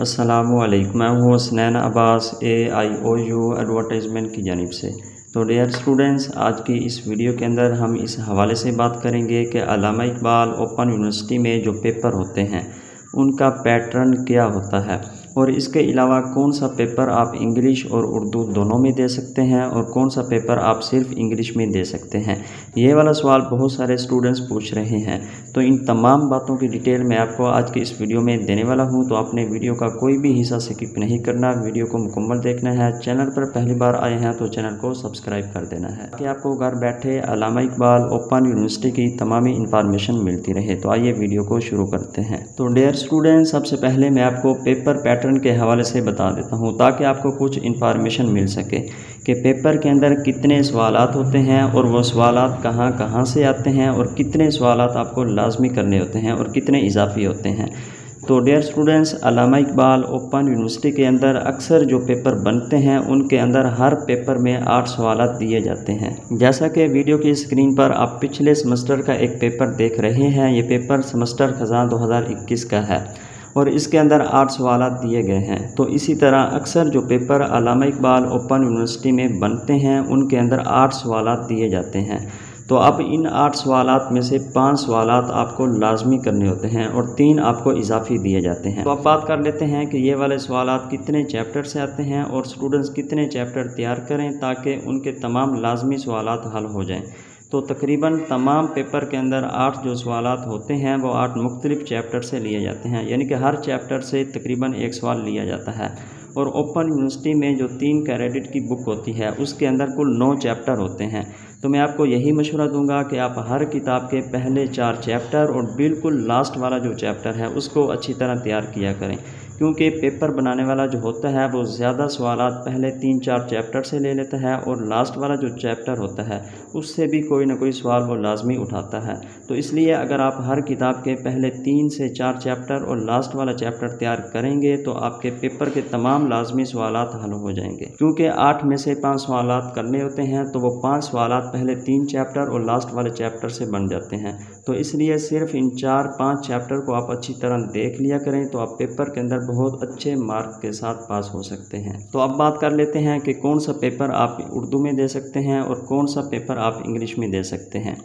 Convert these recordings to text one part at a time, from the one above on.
अस्सलामुअलैकुम, मैं हूँ हसनैन अब्बास AIOU एडवर्टाइजमेंट की जानिब से। तो डियर स्टूडेंट्स, आज की इस वीडियो के अंदर हम इस हवाले से बात करेंगे कि अल्लामा इकबाल ओपन यूनिवर्सिटी में जो पेपर होते हैं उनका पैटर्न क्या होता है और इसके अलावा कौन सा पेपर आप इंग्लिश और उर्दू दोनों में दे सकते हैं और कौन सा पेपर आप सिर्फ इंग्लिश में दे सकते हैं। ये वाला सवाल बहुत सारे स्टूडेंट्स पूछ रहे हैं, तो इन तमाम बातों की डिटेल मैं आपको आज की इस वीडियो में देने वाला हूं। तो आपने वीडियो का कोई भी हिस्सा स्किप नहीं करना, वीडियो को मुकम्मल देखना है। चैनल पर पहली बार आए हैं तो चैनल को सब्सक्राइब कर देना है कि आपको घर बैठे अल्लामा इकबाल ओपन यूनिवर्सिटी की तमामी इंफॉर्मेशन मिलती रहे। तो आइए वीडियो को शुरू करते हैं। तो डियर स्टूडेंट्स, सबसे पहले मैं आपको पेपर पैटर्न के हवाले से बता देता हूँ ताकि आपको कुछ इंफॉर्मेशन मिल सके कि पेपर के अंदर कितने सवालात होते हैं और वो सवालात कहाँ कहाँ से आते हैं और कितने सवालात आपको लाजमी करने होते हैं और कितने इजाफी होते हैं। तो डियर स्टूडेंट्स, अल्लामा इकबाल ओपन यूनिवर्सिटी के अंदर अक्सर जो पेपर बनते हैं उनके अंदर हर पेपर में 8 सवालात दिए जाते हैं। जैसा कि वीडियो की स्क्रीन पर आप पिछले सेमेस्टर का एक पेपर देख रहे हैं, ये पेपर सेमेस्टर खज़ां 2021 का है और इसके अंदर 8 सवालात दिए गए हैं। तो इसी तरह अक्सर जो पेपर अल्लामा इकबाल ओपन यूनिवर्सिटी में बनते हैं उनके अंदर 8 सवालात दिए जाते हैं। तो अब इन 8 सवालात में से 5 सवालात आपको लाजमी करने होते हैं और 3 आपको इजाफी दिए जाते हैं। तो अब बात कर लेते हैं कि ये वाले सवालात कितने चैप्टर से आते हैं और स्टूडेंट्स कितने चैप्टर तैयार करें ताकि उनके तमाम लाजमी सवालात हल हो जाएँ। तो तकरीबन तमाम पेपर के अंदर 8 जो सवालात होते हैं वो 8 मुख्तलिफ चैप्टर से लिए जाते हैं, यानी कि हर चैप्टर से तकरीबन एक सवाल लिया जाता है। और ओपन यूनिवर्सिटी में जो 3 क्रेडिट की बुक होती है उसके अंदर कुल 9 चैप्टर होते हैं। तो मैं आपको यही मशवरा दूंगा कि आप हर किताब के पहले 4 चैप्टर और बिल्कुल लास्ट वाला जो चैप्टर है उसको अच्छी तरह तैयार किया करें, क्योंकि पेपर बनाने वाला जो होता है वो ज़्यादा सवालात पहले 3-4 चैप्टर से ले लेता है और लास्ट वाला जो चैप्टर होता है उससे भी कोई ना कोई सवाल वो लाजमी उठाता है। तो इसलिए अगर आप हर किताब के पहले 3 से 4 चैप्टर और लास्ट वाला चैप्टर तैयार करेंगे तो आपके पेपर के तमाम लाजमी सवालात हल हो जाएंगे। क्योंकि 8 में से 5 सवालात करने होते हैं तो वो 5 सवालात पहले 3 चैप्टर और लास्ट वाले चैप्टर से बन जाते हैं। तो इसलिए सिर्फ इन 4-5 चैप्टर को आप अच्छी तरह देख लिया करें तो आप पेपर के अंदर बहुत अच्छे मार्क के साथ पास हो सकते हैं। तो अब बात कर लेते हैं कि कौन सा पेपर आप उर्दू में दे सकते हैं और कौन सा पेपर आप इंग्लिश में दे सकते हैं।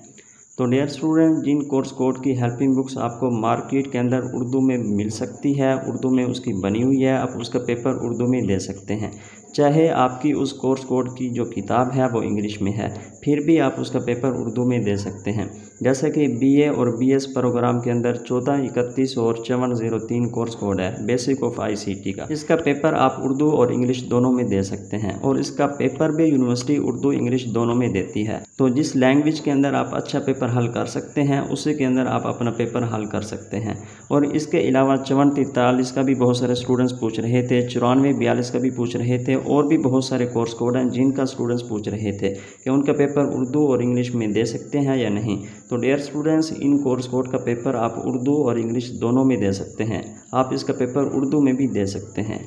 तो डियर स्टूडेंट, जिन कोर्स कोड की हेल्पिंग बुक्स आपको मार्केट के अंदर उर्दू में मिल सकती है, उर्दू में उसकी बनी हुई है, आप उसका पेपर उर्दू में दे सकते हैं। चाहे आपकी उस कोर्स कोड की जो किताब है वो इंग्लिश में है, फिर भी आप उसका पेपर उर्दू में दे सकते हैं। जैसे कि BA और BS प्रोग्राम के अंदर 14, 31 और 5403 कोर्स कोड है बेसिक ऑफ ICT का। इसका पेपर आप उर्दू और इंग्लिश दोनों में दे सकते हैं और इसका पेपर भी यूनिवर्सिटी उर्दू इंग्लिश दोनों में देती है। तो जिस लैंग्वेज के अंदर आप अच्छा पेपर हल कर सकते हैं उसी के अंदर आप अपना पेपर हल कर सकते हैं। और इसके अलावा 54-43 का भी बहुत सारे स्टूडेंट्स पूछ रहे थे, 94-42 का भी पूछ रहे थे और भी बहुत सारे कोर्स कोड हैं जिनका स्टूडेंट्स पूछ रहे थे कि उनका पेपर उर्दू और इंग्लिश में दे सकते हैं या नहीं। तो डियर स्टूडेंट्स, इन कोर्स कोड का पेपर आप उर्दू और इंग्लिश दोनों में दे सकते हैं। आप इसका पेपर उर्दू में भी दे सकते हैं।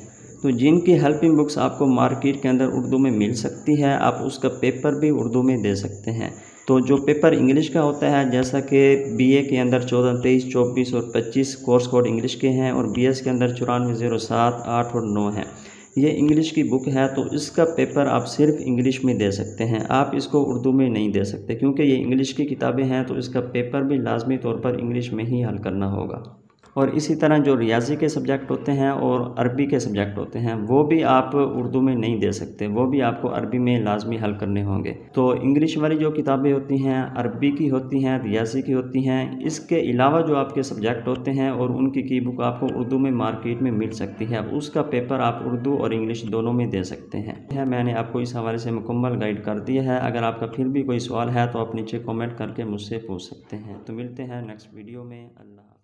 तो जिनकी हेल्पिंग बुक्स आपको मार्केट के अंदर उर्दू में मिल सकती है आप उसका पेपर भी उर्दू में दे सकते हैं। तो जो पेपर इंग्लिश का होता है, जैसा कि BA के अंदर 14, 23, 24 और 25 कोर्स कोड इंग्लिश के हैं और BS के अंदर 9407, 8 और 9 हैं, ये इंग्लिश की बुक है। तो इसका पेपर आप सिर्फ इंग्लिश में दे सकते हैं, आप इसको उर्दू में नहीं दे सकते, क्योंकि ये इंग्लिश की किताबें हैं तो इसका पेपर भी लाजमी तौर पर इंग्लिश में ही हल करना होगा। और इसी तरह जो रियाजी के सब्जेक्ट होते हैं और अरबी के सब्जेक्ट होते हैं वो भी आप उर्दू में नहीं दे सकते, वो भी आपको अरबी में लाजमी हल करने होंगे। तो इंग्लिश वाली जो किताबें होती हैं अरबी की होती हैं, रियाजी की होती हैं। इसके अलावा जो आपके सब्जेक्ट होते हैं और उनकी की बुक आपको उर्दू में मार्केट में मिल सकती है, उसका पेपर आप उर्दू और इंग्लिश दोनों में दे सकते हैं। मैंने आपको इस हवाले से मुकम्मल गाइड कर दिया है। अगर आपका फिर भी कोई सवाल है तो आप नीचे कॉमेंट करके मुझसे पूछ सकते हैं। तो मिलते हैं नेक्स्ट वीडियो में। अल्लाह।